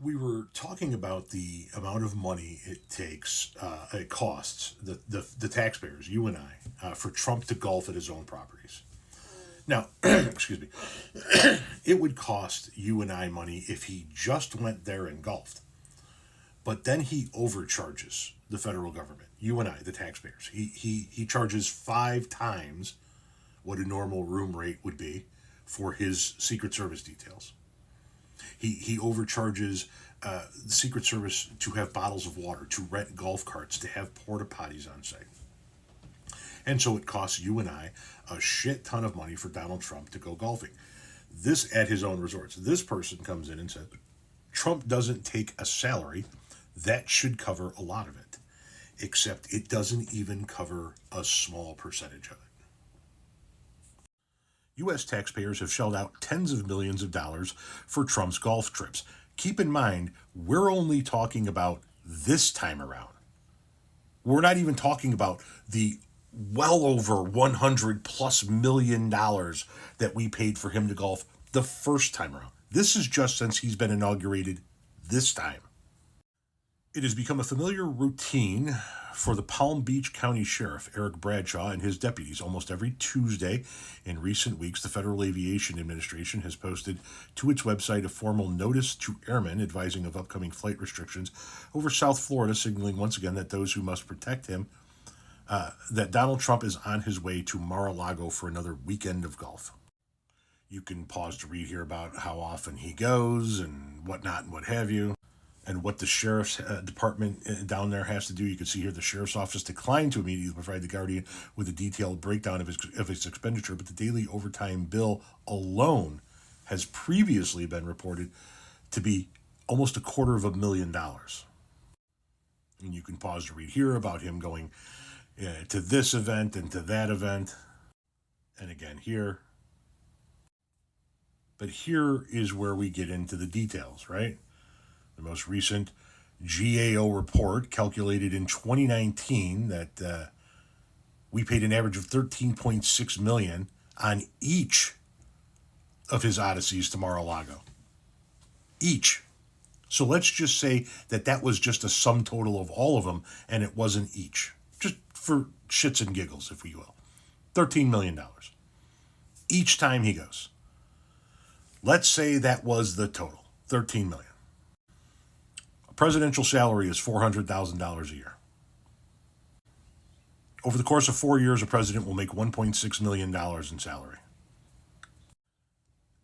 We were talking about the amount of money it costs the taxpayers, you and I, for Trump to golf at his own properties. Now, excuse me, it would cost you and I money if he just went there and golfed. But then he overcharges the federal government, you and I, the taxpayers. He charges 5 times what a normal room rate would be for his Secret Service details. He overcharges the Secret Service to have bottles of water, to rent golf carts, to have porta potties on site. And so it costs you and I a shit ton of money for Donald Trump to go golfing. This at his own resorts. This person comes in and says, Trump doesn't take a salary. That should cover a lot of it. Except it doesn't even cover a small percentage of it. U.S. taxpayers have shelled out tens of millions of dollars for Trump's golf trips. Keep in mind, we're only talking about this time around. We're not even talking about the well over $100+ million that we paid for him to golf the first time around. This is just since he's been inaugurated this time. It has become a familiar routine for the Palm Beach County Sheriff, Eric Bradshaw, and his deputies. Almost every Tuesday in recent weeks, the Federal Aviation Administration has posted to its website a formal notice to airmen advising of upcoming flight restrictions over South Florida, signaling once again that those who must protect him, that Donald Trump is on his way to Mar-a-Lago for another weekend of golf. You can pause to read here about how often he goes and whatnot and what have you, and what the sheriff's department down there has to do. You can see here the sheriff's office declined to immediately provide the Guardian with a detailed breakdown of his expenditure, but the daily overtime bill alone has previously been reported to be almost $250,000. And you can pause to read here about him going to this event and to that event, and again here. But here is where we get into the details, right? The most recent GAO report calculated in 2019 that we paid an average of $13.6 million on each of his odysseys to Mar-a-Lago. Each. So let's just say that was just a sum total of all of them, and it wasn't each. Just for shits and giggles, if we will. $13 million. Each time he goes. Let's say that was the total. $13 million. A presidential salary is $400,000 a year. Over the course of 4 years, a president will make $1.6 million in salary.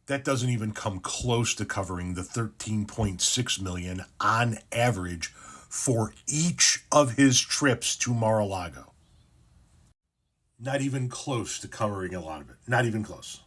That doesn't even come close to covering the $13.6 million on average for each of his trips to Mar-a-Lago. Not even close to covering a lot of it. Not even close.